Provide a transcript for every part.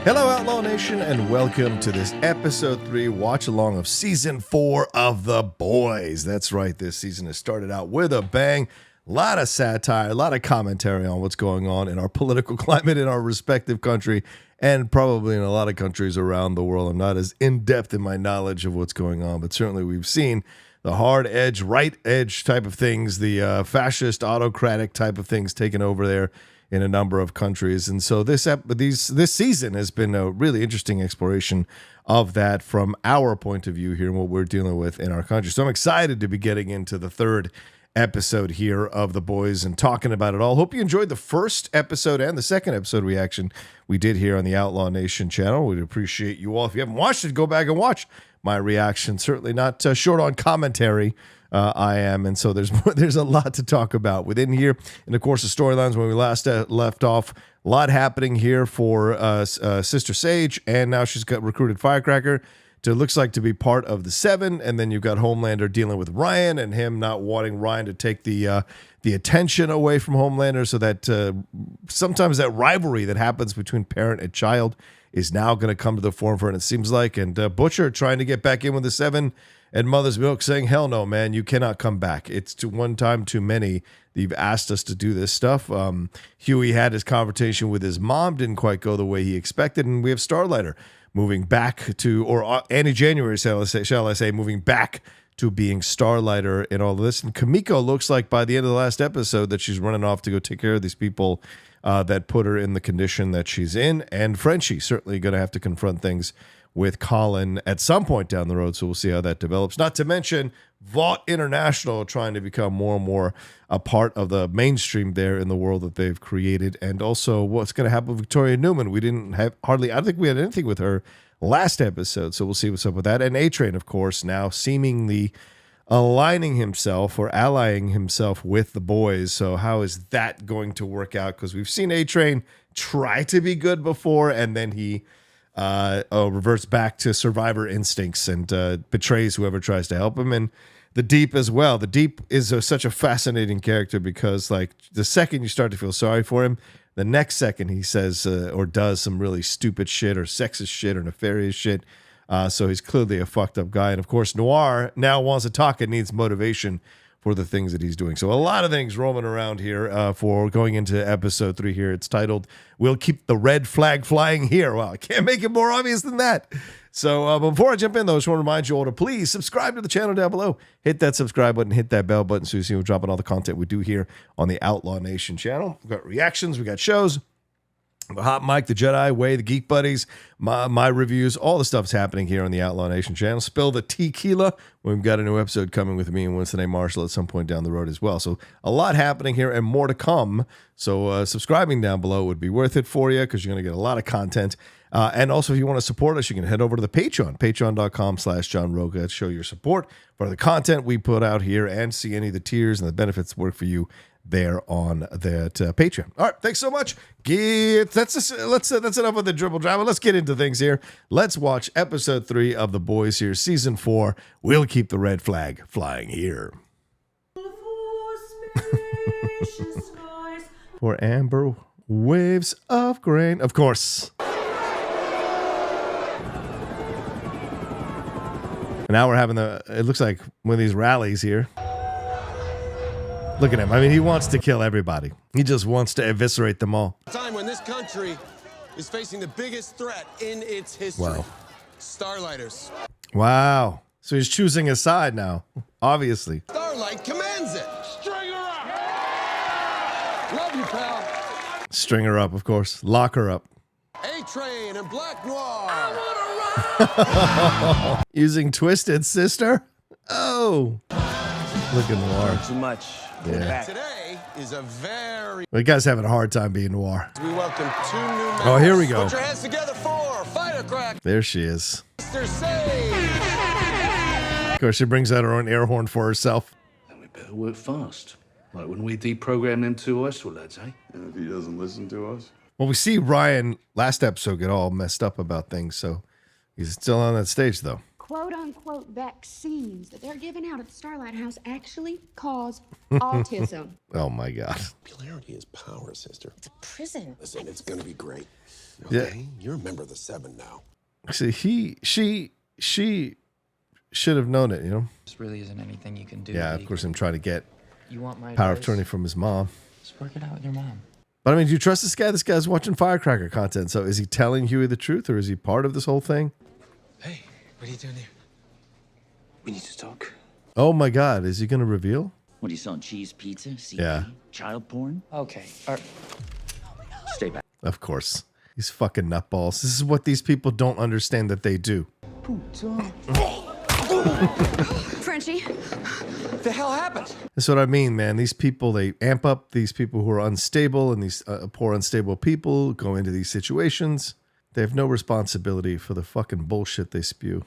Hello, Outlaw Nation, and welcome to this episode 3 watch along of season 4 of The Boys. That's right, this season has started out with a bang. A lot of satire, a lot of commentary on what's going on in our political climate in our respective country, and probably in a lot of countries around the world. I'm not as in-depth in my knowledge of what's going on, but certainly we've seen the hard edge, right edge type of things, the fascist, autocratic type of things taken over there in a number of countries. And so this season has been a really interesting exploration of that from our point of view here and what we're dealing with in our country. So I'm excited to be getting into the third episode here of The Boys and talking about it all. Hope you enjoyed the first episode and the second episode reaction we did here on the Outlaw Nation channel. We'd appreciate you all. If you haven't watched it, go back and watch my reaction. Certainly not short on commentary. I am, and so there's a lot to talk about within here. And of course, the storylines when we last left off, a lot happening here for Sister Sage, and now she's got recruited Firecracker to looks like to be part of the Seven, and then you've got Homelander dealing with Ryan and him not wanting Ryan to take the attention away from Homelander, so that sometimes that rivalry that happens between parent and child is now going to come to the forefront, it seems like, and Butcher trying to get back in with the Seven. And Mother's Milk saying, hell no, man, you cannot come back. It's one time too many. You've asked us to do this stuff. Huey had his confrontation with his mom, didn't quite go the way he expected. And we have Starlighter moving back to, or Annie January, shall I say, moving back to being Starlighter in all of this. And Kimiko looks like by the end of the last episode that she's running off to go take care of these people that put her in the condition that she's in. And Frenchie certainly going to have to confront things with Colin at some point down the road, so we'll see how that develops. Not to mention Vought International trying to become more and more a part of the mainstream there in the world that they've created, and also what's going to happen with Victoria Newman. We didn't have I don't think we had anything with her last episode, so we'll see what's up with that. And A-Train, of course, now seemingly aligning himself or allying himself with the boys. So how is that going to work out? Because we've seen A-Train try to be good before, and then he reverts back to survivor instincts and betrays whoever tries to help him. And the Deep as well. The Deep is such a fascinating character because, like, the second you start to feel sorry for him, the next second he says or does some really stupid shit or sexist shit or nefarious shit. So he's clearly a fucked up guy. And of course, Noir now wants to talk and needs motivation for the things that he's doing. So a lot of things roaming around here for going into episode 3 here. It's titled, We'll Keep the Red Flag Flying Here. Well, I can't make it more obvious than that. So before I jump in, though, I just want to remind you all to please subscribe to the channel down below. Hit that subscribe button, hit that bell button so you see we're dropping all the content we do here on the Outlaw Nation channel. We've got reactions, we got shows, the Hot Mike, the Jedi Way, the Geek Buddies, my reviews, all the stuff's happening here on the Outlaw Nation channel. Spill the tequila. We've got a new episode coming with me and Winston A. Marshall at some point down the road as well. So a lot happening here and more to come. So subscribing down below would be worth it for you because you're going to get a lot of content. And also, if you want to support us, you can head over to the Patreon, patreon.com/John Rocha, to show your support for the content we put out here and see any of the tiers and the benefits work for you there on that Patreon. All right, thanks so much. That's enough of the dribble drama. Let's get into things here. Let's watch episode 3 of The Boys here, season 4. We'll keep the red flag flying here. For amber waves of grain, of course. And now we're having it looks like one of these rallies here. Look at him. I mean, he wants to kill everybody. He just wants to eviscerate them all. Time when this country is facing the biggest threat in its history. Wow. Starlighters. Wow. So he's choosing a side now, obviously. Starlight commands it. String her up. Yeah! Love you, pal. String her up, of course. Lock her up. A-Train and Black Noir. I wanna run. Using Twisted Sister? Oh. Look at Noir. Too much. Yeah. Today is a very... Well, you guys having a hard time being Noir. We welcome 2 new members. Oh, here we go. Put your hands together for Firecracker. There she is. Sister Sage. Of course, she brings out her own air horn for herself. Then we better work fast. Like when we deprogram them 2 Oyster lads, eh? And if he doesn't listen to us? Well, we see Ryan last episode get all messed up about things, so he's still on that stage, though. quote-unquote vaccines that they're giving out at the Starlight House actually cause autism. Oh my God. Popularity is power, sister. It's a prison. Listen, it's gonna be great. Yeah. Okay? You're a member of the 7 now. See, she should have known it, you know? This really isn't anything you can do. Yeah, of course, him trying to get You want my power of advice? attorney from his mom. Just work it out with your mom. But I mean, do you trust this guy? This guy's watching Firecracker content. So is he telling Huey the truth, or is he part of this whole thing? Hey, what are you doing here? We need to talk. Oh my God, is he going to reveal? What are you selling? Cheese, pizza, CD, Yeah. child porn? Okay. Stay back. Of course. These fucking nutballs. This is what these people don't understand that they do. Frenchie. The hell happened? That's what I mean, man. These people, they amp up these people who are unstable, and these poor, unstable people go into these situations. They have no responsibility for the fucking bullshit they spew.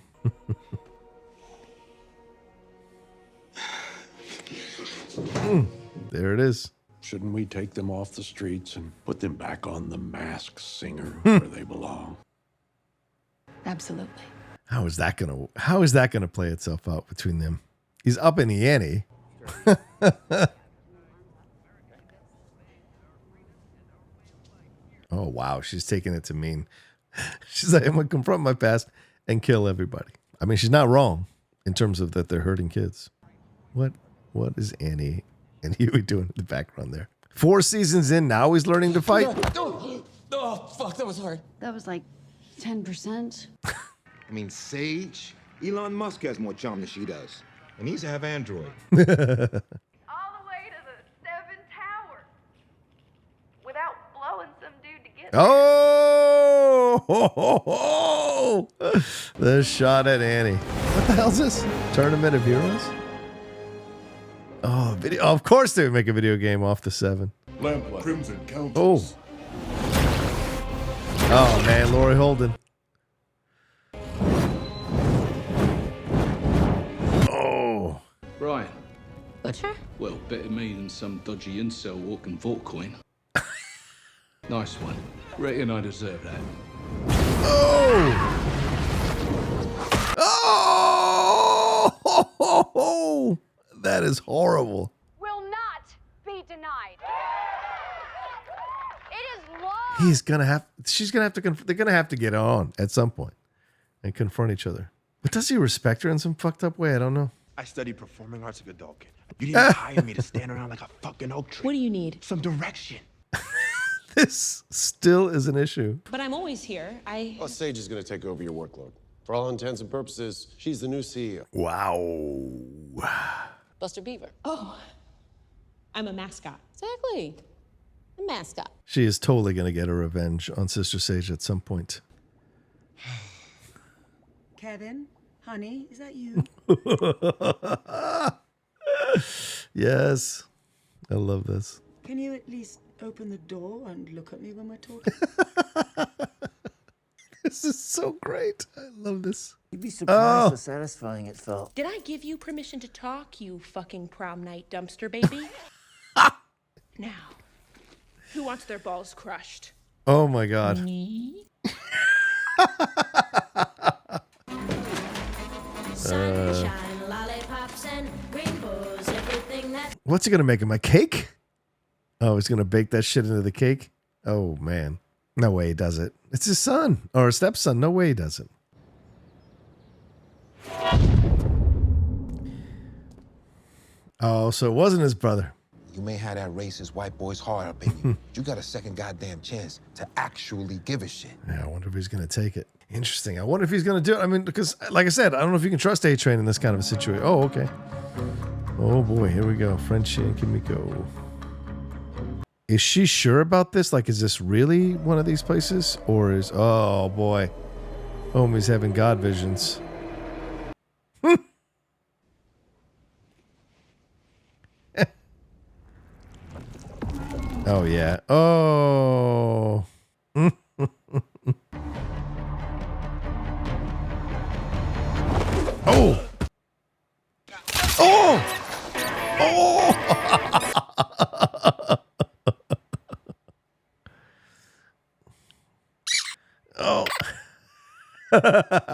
There it is. Shouldn't we take them off the streets and put them back on the Masked Singer where they belong? Absolutely. How is that gonna play itself out between them? He's up in the ante. Oh wow, she's taking it to mean. She's like, I'm gonna confront my past and kill everybody. I mean, she's not wrong in terms of that they're hurting kids. What is Annie and Huey doing in the background there? 4 seasons in, now he's learning to fight. Oh, fuck, that was hard. That was like 10%. I mean, Sage, Elon Musk has more charm than she does. And he's have Android. All the way to the 7 Towers without blowing some dude to get there. Oh, the shot at Annie. What the hell's this? Tournament of Heroes? Oh, video. Of course they would make a video game off the 7. Lamplight. Crimson Countess. Oh. Oh, man, Laurie Holden. Oh. Brian. Butcher? Well, better me than some dodgy incel walking Vought coin. Nice one. Reckon I deserve that. Oh. Oh. That is horrible. Will not be denied. It is law. She's gonna have to, they're gonna have to get on at some point and confront each other. But does he respect her in some fucked up way? I don't know. I studied performing arts of adult kid. You didn't hire me to stand around like a fucking oak tree. What do you need? Some direction. This still is an issue. But I'm always here. Well, Sage is gonna take over your workload. For all intents and purposes, she's the new CEO. Wow. Buster Beaver. Oh, I'm a mascot. Exactly. A mascot. She is totally gonna get her revenge on Sister Sage at some point. Kevin, honey, is that you? Yes. I love this. Can you at least open the door and look at me when we're talking? This is so great. I love this. You'd be surprised how satisfying it felt. Did I give you permission to talk, you fucking prom night dumpster baby? Now, who wants their balls crushed? Oh my God. Me? Sunshine, lollipops, and rainbows, everything that... What's he gonna make him? A cake? Oh, he's gonna bake that shit into the cake? Oh man. No way he does it. It's his son or stepson. No way he does it. Oh, so it wasn't his brother. You may have that racist white boy's heart up in you. You got a second goddamn chance to actually give a shit. Yeah, I wonder if he's gonna take it. Interesting. I wonder if he's gonna do it. I mean, because like I said, I don't know if you can trust A-Train in this kind of a situation. Oh, okay. Oh boy, here we go. Frenchie and Kimiko. Is she sure about this? Like, is this really one of these places? Or is, oh boy, homie's having God visions. Oh yeah. Oh. Oh. Oh. Oh. Oh.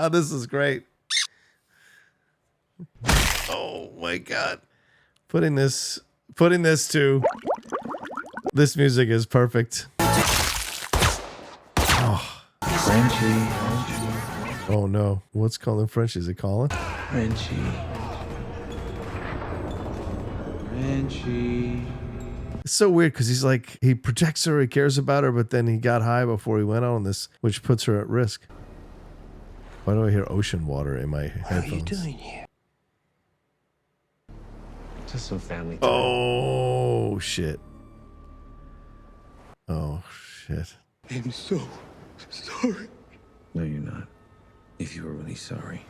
This is great. my God. Putting this to this music is perfect. Oh. Frenchie. Oh no. What's calling French? Is it calling? Frenchie. Frenchie. It's so weird because he's like, he protects her, he cares about her, but then he got high before he went on this, which puts her at risk. Why do I hear ocean water in my headphones? What are you doing here? Just some family time. Oh, shit. Oh, shit. I'm so sorry. No, you're not. If you were really sorry,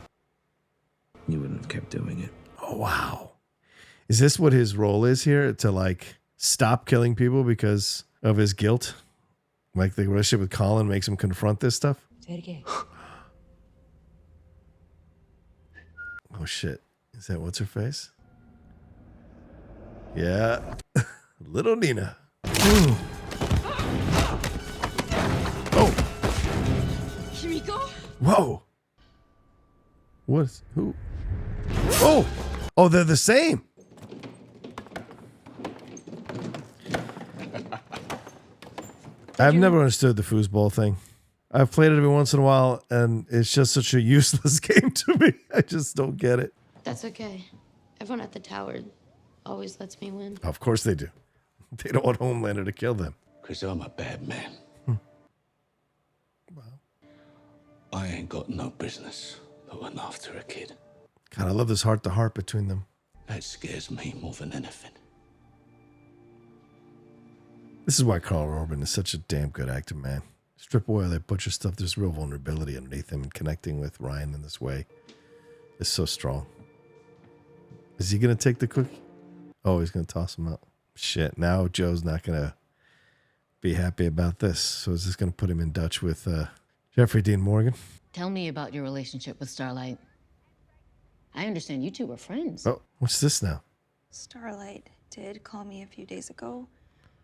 you wouldn't have kept doing it. Oh, wow. Is this what his role is here? To like stop killing people because of his guilt? Like the relationship with Colin makes him confront this stuff? Say it again. Oh, shit. Is that what's her face? Yeah. Little Nina. Mm. Oh. Kimiko? Whoa. What? Who? Oh. Oh, they're the same. I've never understood the foosball thing. I've played it every once in a while, and it's just such a useless game to me. I just don't get it. That's okay. Everyone at the tower always lets me win. Of course they do. They don't want Homelander to kill them. Because I'm a bad man. I ain't got no business looking after a kid. God, I love this heart-to-heart between them. That scares me more than anything. This is why KARL Urban is such a damn good actor, man. Strip away all that butcher stuff. There's real vulnerability underneath him, and connecting with Ryan in this way is so strong. Is he going to take the cookie? Oh, he's going to toss him out. Shit, now Joe's not going to be happy about this. So is this going to put him in Dutch with Jeffrey Dean Morgan? Tell me about your relationship with Starlight. I understand you two were friends. Oh, what's this now? Starlight did call me a few days ago.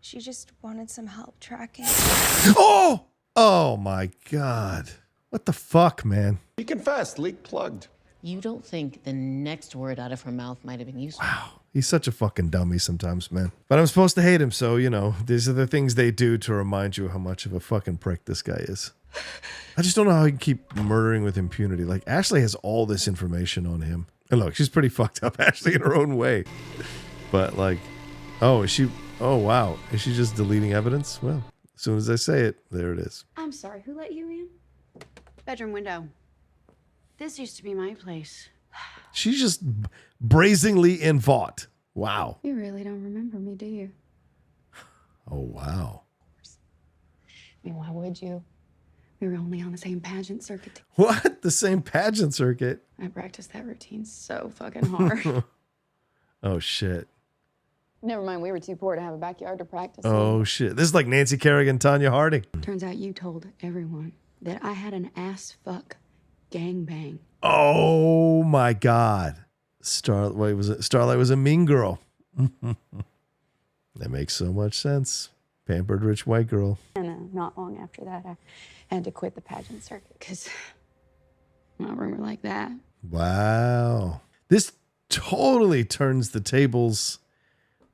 She just wanted some help tracking. Oh! Oh my God. What the fuck, man? He confessed, leak plugged. You don't think the next word out of her mouth might have been useful? Wow. He's such a fucking dummy sometimes, man. But I'm supposed to hate him, so, you know, these are the things they do to remind you how much of a fucking prick this guy is. I just don't know how he can keep murdering with impunity. Like, Ashley has all this information on him. And look, she's pretty fucked up, Ashley, in her own way. But, like, oh, is she... Oh, wow. Is she just deleting evidence? Well, as soon as I say it, there it is. I'm sorry, who let you in? Bedroom window. This used to be my place. She's just brazenly in Vought. Wow. You really don't remember me, do you? Oh, wow. I mean, why would you? We were only on the same pageant circuit. What? The same pageant circuit? I practiced that routine so fucking hard. Oh, shit. Never mind, we were too poor to have a backyard to practice Oh, shit. This is like Nancy Kerrigan, Tanya Harding. Turns out you told everyone that I had an ass fuck gangbang. Oh, my God. Starlight was a mean girl. That makes so much sense. Pampered rich white girl. And not long after that, I had to quit the pageant circuit because a rumor like that. Wow. This totally turns the tables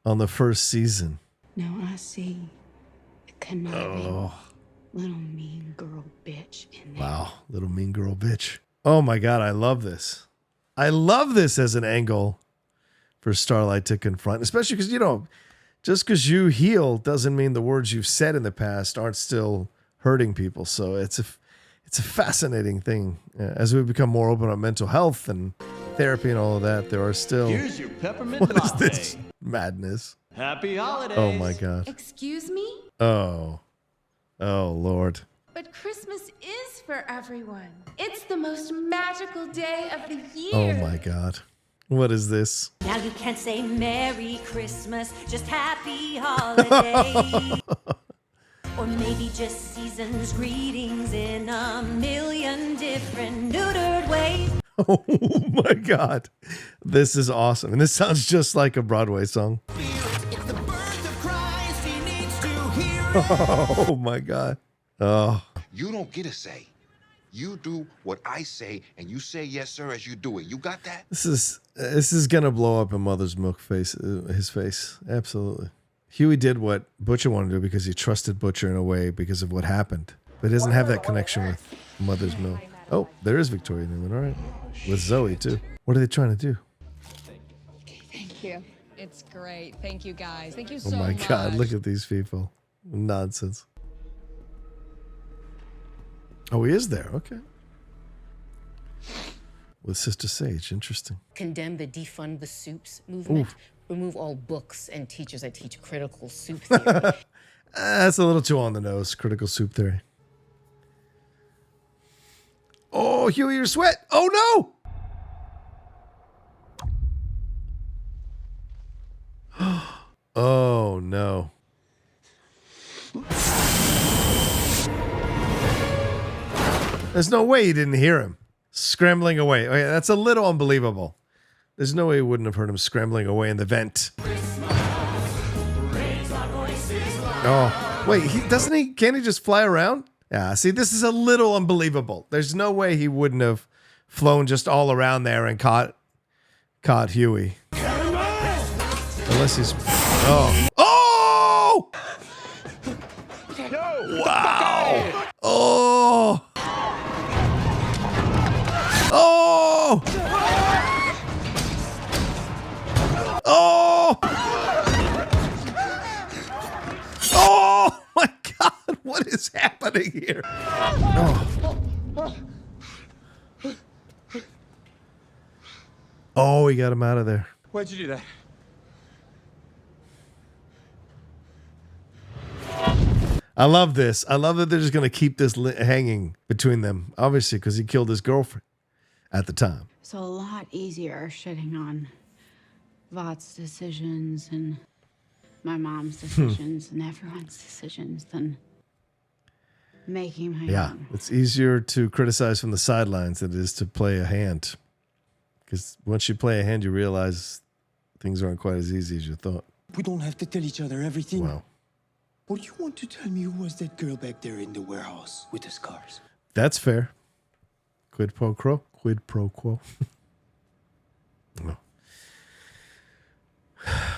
on the first season. Now I see the conniving little mean girl bitch in there. Wow. Little mean girl bitch. Oh, my God. I love this. I love this as an angle for Starlight to confront, especially because, you know, just because you heal doesn't mean the words you've said in the past aren't still hurting people. So it's a fascinating thing. As we become more open on mental health and therapy and all of that, there are still... Here's your peppermint What is latte. this madness? Happy holidays. Oh, my God. Excuse me? Oh. Oh, Lord. But Christmas is for everyone. It's the most magical day of the year. Oh, my God. What is this? Now you can't say Merry Christmas, just Happy Holidays. Or maybe just season's greetings in a million different neutered ways. Oh, my God. This is awesome. And this sounds just like a Broadway song. Oh, my God. Oh. You don't get a say. You do what I say, and you say yes, sir, as you do it. You got that? This is gonna blow up in Mother's Milk face. His face, absolutely. Huey did what Butcher wanted to do because he trusted Butcher in a way because of what happened, but he doesn't have that connection with Mother's Milk. Oh, there is Victoria Newman. All right, with Zoe too. What are they trying to do? Thank you. It's great. Thank you, guys. Thank you so Oh much. my God! Look at these people. Nonsense. Oh, he is there. Okay. With Sister Sage. Interesting. Condemn the defund the soups movement. Oof. Remove all books and teachers that teach critical soup theory. That's a little too on the nose. Critical soup theory. Oh, Huey, you're sweat. Oh, no. Oh, no. There's no way he didn't hear him scrambling away. Okay, that's a little unbelievable. There's no way he wouldn't have heard him scrambling away in the vent. Oh, wait, doesn't he? Can't he just fly around? Yeah, see, this is a little unbelievable. There's no way he wouldn't have flown just all around there and caught Huey. Unless he's... Oh. Oh! Wow. Oh. Oh. Oh. Oh my God. What is happening here? Oh. Oh, he got him out of there. Why'd you do that? I love this. I love that they're just going to keep this hanging between them. Obviously, because he killed his girlfriend at the time. It's a lot easier shitting on Vought's decisions and my mom's decisions and everyone's decisions than making my own. It's easier to criticize from the sidelines than it is to play a hand. Because once you play a hand, you realize things aren't quite as easy as you thought. We don't have to tell each other everything. Wow. Or you want to tell me who was that girl back there in the warehouse with the scars? That's fair. Quid pro quo. Quid pro quo. No.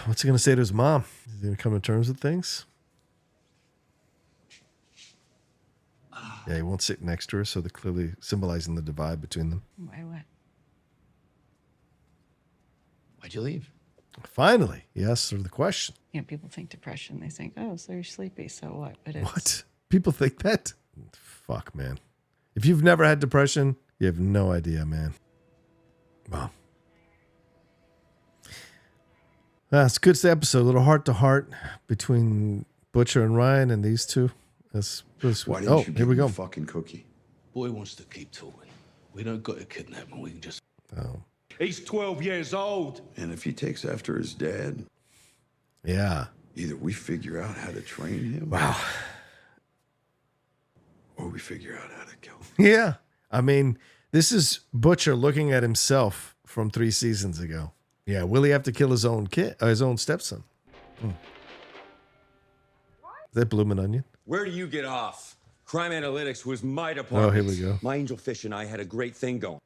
What's he going to say to his mom? Is he going to come to terms with things? Yeah, he won't sit next to her, so they're clearly symbolizing the divide between them. Why what? Why'd you leave? Finally, yes, or the question. You know, people think depression. They think, oh, so you're sleepy. So what? But it's... What? People think that? Fuck, man. If you've never had depression, you have no idea, man. Wow. That's a good episode. A little heart-to-heart between Butcher and Ryan and these two. That's really sweet. Why didn't you here give we him go. a fucking cookie? Boy wants to keep talking. We don't got to kidnap him. We can just... Oh. He's 12 years old. And if he takes after his dad, yeah, either we figure out how to train him. Wow. Or we figure out how to kill him. Yeah. I mean, this is Butcher looking at himself from 3 seasons ago. Yeah, will he have to kill his own kid, his own stepson? Is that Bloomin' Onion? Where do you get off? Crime Analytics was my department. Oh, here we go. My Angel Fish and I had a great thing going.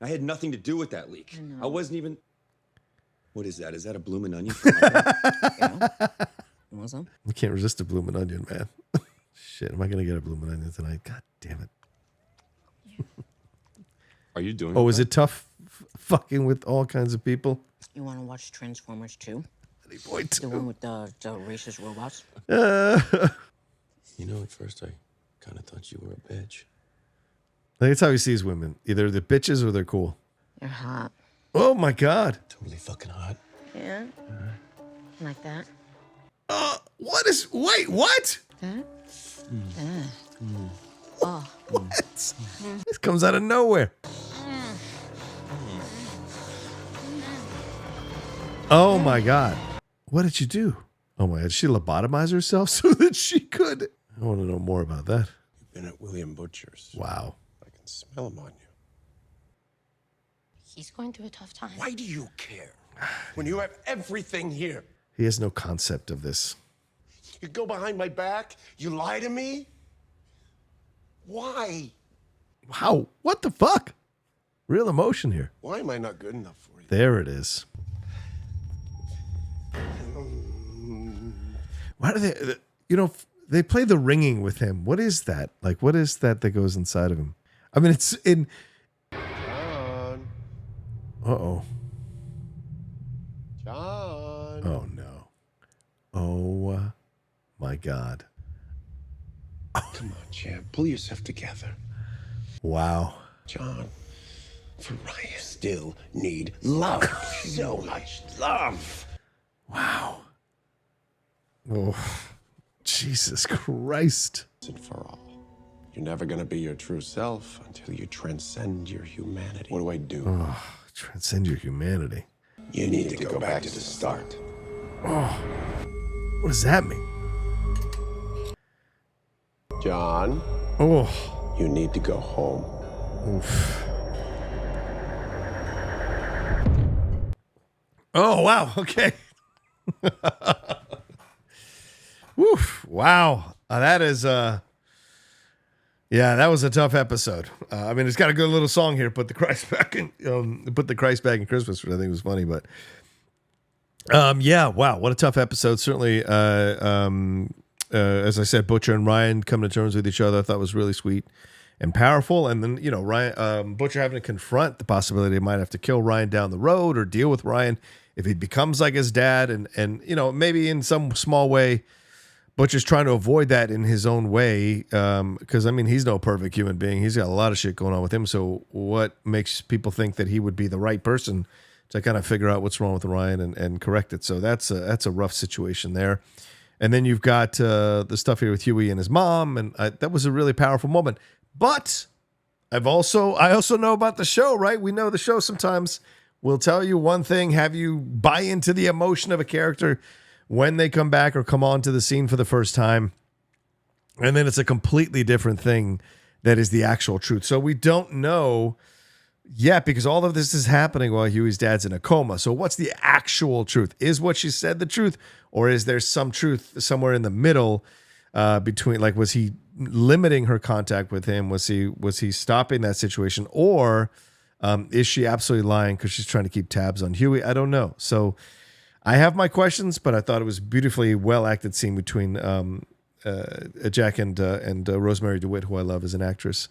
I had nothing to do with that leak. I wasn't even... What is that? Is that a Bloomin' Onion? Yeah. You want some? You can't resist a Bloomin' Onion, man. Shit, am I going to get a Bloomin' Onion tonight? God damn it. Are you doing Oh, is it tough fucking with all kinds of people? You want to watch Transformers 2? Boy, the one with the racist robots? You know, at first I kind of thought you were a bitch. I think it's how he sees women. Either they're bitches or they're cool. They're hot. Oh, my God. Totally fucking hot. Yeah. Like that. What is... Wait, what? That? Oh. What? This comes out of nowhere. Oh, my God. What did you do? Oh, my God. Did she lobotomize herself so that she could? I want to know more about that. You've been at William Butcher's. Wow. I can smell him on you. He's going through a tough time. Why do you care? When you have everything here. He has no concept of this. You go behind my back. You lie to me. Why? Wow, what the fuck? Real emotion here. Why am I not good enough for you? There it is. Why do they, they play the ringing with him. What is that? Like, what is that goes inside of him? I mean, it's in. John. Uh-oh. John. Oh, no. Oh, my God. Come on, champ. Pull yourself together. Wow. John, Pariah still need love. So much love. Wow. Oh, Jesus Christ. And for all. You're never going to be your true self until you transcend your humanity. What do I do? Oh, transcend your humanity. You need to go back to the start. Oh, what does that mean? John. Oh. You need to go home. Oof. Oh, wow. Okay. Woof. Wow. That is, yeah, that was a tough episode. I mean, it's got a good little song here. Put the Christ back in Christmas, which I think was funny, but yeah, wow. What a tough episode. Certainly, as I said, Butcher and Ryan coming to terms with each other, I thought was really sweet and powerful. And then, Ryan, Butcher having to confront the possibility he might have to kill Ryan down the road or deal with Ryan if he becomes like his dad. And maybe in some small way, Butcher's trying to avoid that in his own way. Because, I mean, he's no perfect human being. He's got a lot of shit going on with him. So what makes people think that he would be the right person to kind of figure out what's wrong with Ryan and correct it? So that's a rough situation there. And then you've got the stuff here with Huey and his mom, and that was a really powerful moment. But I also know about the show, right? We know the show sometimes will tell you one thing, have you buy into the emotion of a character when they come back or come onto the scene for the first time, and then it's a completely different thing that is the actual truth. So we don't know yet because all of this is happening while Huey's dad's in a coma. So what's the actual truth? Is what she said the truth, or is there some truth somewhere in the middle between, like, was he limiting her contact with him? Was he stopping that situation, or is she absolutely lying because she's trying to keep tabs on Huey? I don't know. So I have my questions, but I thought it was a beautifully well acted scene between Jack and Rosemary DeWitt, who I love as an actress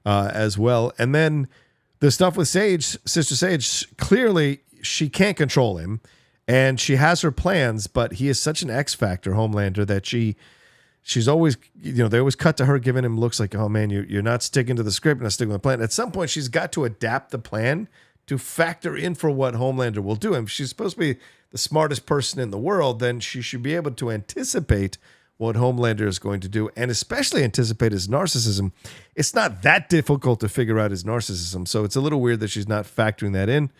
as well. And then the stuff with Sage, Sister Sage, clearly she can't control him, and she has her plans, but he is such an X factor, Homelander, that she's always, they always cut to her giving him looks like, oh man, you're not sticking to the script, not sticking with the plan. At some point, she's got to adapt the plan to factor in for what Homelander will do. And if she's supposed to be the smartest person in the world, then she should be able to anticipate what Homelander is going to do, and especially anticipate his narcissism. It's not that difficult to figure out his narcissism, so it's a little weird that she's not factoring that in.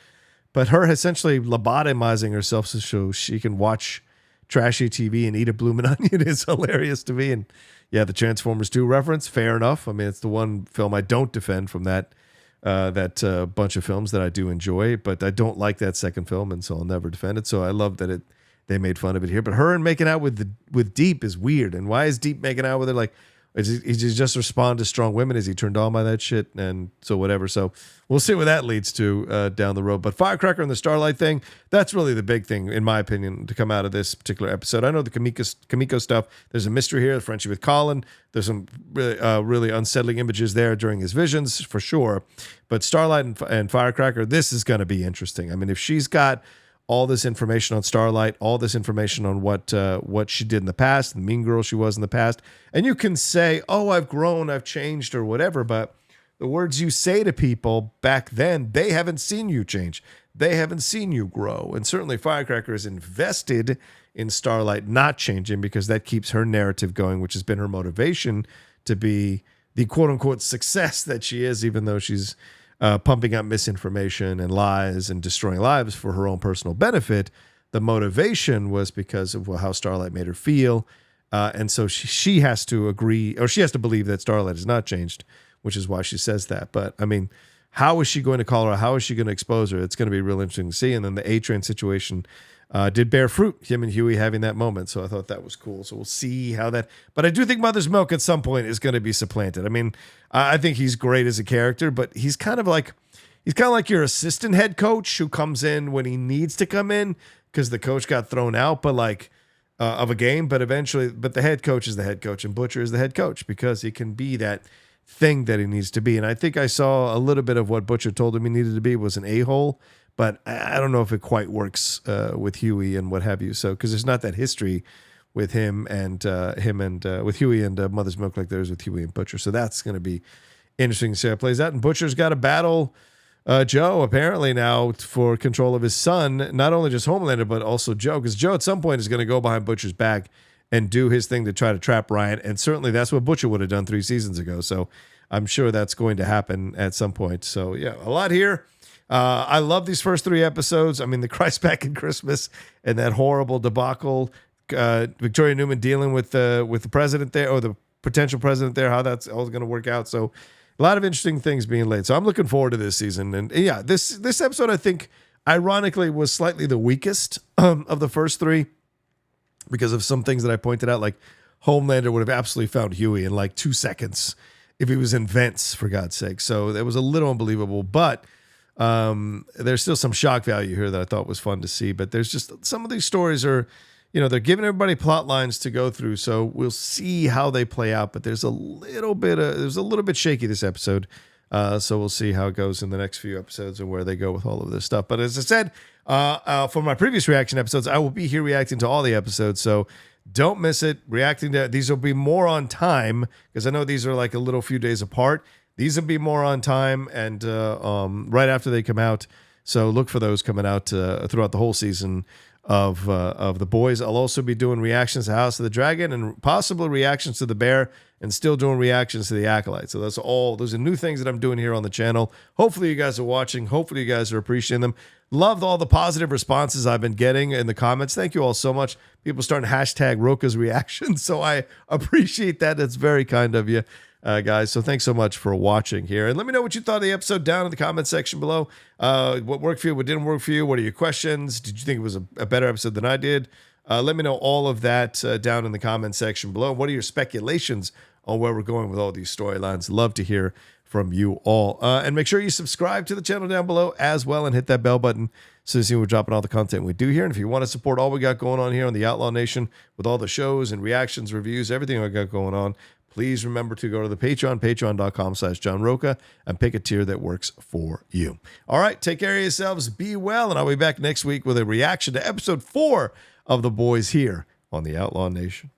But her essentially lobotomizing herself so she can watch trashy TV and eat a bloomin' onion is hilarious to me. And yeah, the Transformers 2 reference, fair enough. I mean, it's the one film I don't defend from that bunch of films that I do enjoy, but I don't like that second film, and so I'll never defend it. So I love that they made fun of it here. But her and making out with Deep is weird. And why is Deep making out with her? Like, is he just respond to strong women? Is he turned on by that shit? And so whatever. So we'll see what that leads to down the road. But Firecracker and the Starlight thing, that's really the big thing, in my opinion, to come out of this particular episode. I know the Kamiko stuff. There's a mystery here, the friendship with Colin. There's some really unsettling images there during his visions, for sure. But Starlight and Firecracker, this is going to be interesting. I mean, if she's got all this information on Starlight, all this information on what she did in the past, the mean girl she was in the past, and you can say, oh, I've grown, I've changed, or whatever, but the words you say to people back then, they haven't seen you change. They haven't seen you grow. And certainly Firecracker is invested in Starlight not changing, because that keeps her narrative going, which has been her motivation to be the quote-unquote success that she is, even though she's pumping out misinformation and lies and destroying lives for her own personal benefit. The motivation was because of how Starlight made her feel. And so she has to agree, or she has to believe that Starlight has not changed, which is why she says that. But I mean, how is she going to call her out? How is she going to expose her? It's going to be real interesting to see. And then the A-Train situation, did bear fruit, him and Huey having that moment. So I thought that was cool. So we'll see how that, but I do think Mother's Milk at some point is going to be supplanted. I mean, I think he's great as a character, but he's kind of like your assistant head coach who comes in when he needs to come in because the coach got thrown out, but like of a game, but the head coach is the head coach and Butcher is the head coach because he can be that thing that he needs to be. And I think I saw a little bit of what Butcher told him he needed to be was an a-hole, but I don't know if it quite works with Huey and what have you. So, because there's not that history with him and with Huey and Mother's Milk like there is with Huey and Butcher. So that's going to be interesting to see how it plays out. And Butcher's got to battle Joe apparently now for control of his son, not only just Homelander, but also Joe, because Joe at some point is going to go behind Butcher's back and do his thing to try to trap Ryan. And certainly that's what Butcher would have done 3 seasons ago. So I'm sure that's going to happen at some point. So yeah, a lot here. I love these first 3 episodes. I mean, the Christ back in Christmas and that horrible debacle, Victoria Newman dealing with the president there, or the potential president there, how that's all going to work out. So a lot of interesting things being laid. So I'm looking forward to this season. And yeah, this episode, I think, ironically, was slightly the weakest of the first 3 because of some things that I pointed out, like Homelander would have absolutely found Huey in like 2 seconds if he was in vents, for God's sake. So that was a little unbelievable, but there's still some shock value here that I thought was fun to see. But there's just some of these stories are, they're giving everybody plot lines to go through. So we'll see how they play out. But there's a little bit shaky this episode. So we'll see how it goes in the next few episodes and where they go with all of this stuff. But as I said, for my previous reaction episodes, I will be here reacting to all the episodes. So don't miss it. Reacting to these will be more on time because I know these are like a little few days apart. These will be more on time and right after they come out. So look for those coming out throughout the whole season of The Boys. I'll also be doing reactions to House of the Dragon and possibly reactions to The Bear and still doing reactions to The Acolyte. So those are new things that I'm doing here on the channel. Hopefully you guys are watching. Hopefully you guys are appreciating them. Loved all the positive responses I've been getting in the comments. Thank you all so much. People starting hashtag Rocha's reaction. So I appreciate that. That's very kind of you. Guys, so thanks so much for watching here. And let me know what you thought of the episode down in the comment section below. What worked for you, what didn't work for you, what are your questions? Did you think it was a better episode than I did? Let me know all of that down in the comment section below. What are your speculations on where we're going with all these storylines? Love to hear from you all. And make sure you subscribe to the channel down below as well and hit that bell button so you see we're dropping all the content we do here. And if you want to support all we got going on here on the Outlaw Nation with all the shows and reactions, reviews, everything we got going on, please remember to go to the Patreon, patreon.com/John Rocha, and pick a tier that works for you. All right, take care of yourselves, be well, and I'll be back next week with a reaction to episode 4 of The Boys here on the Outlaw Nation.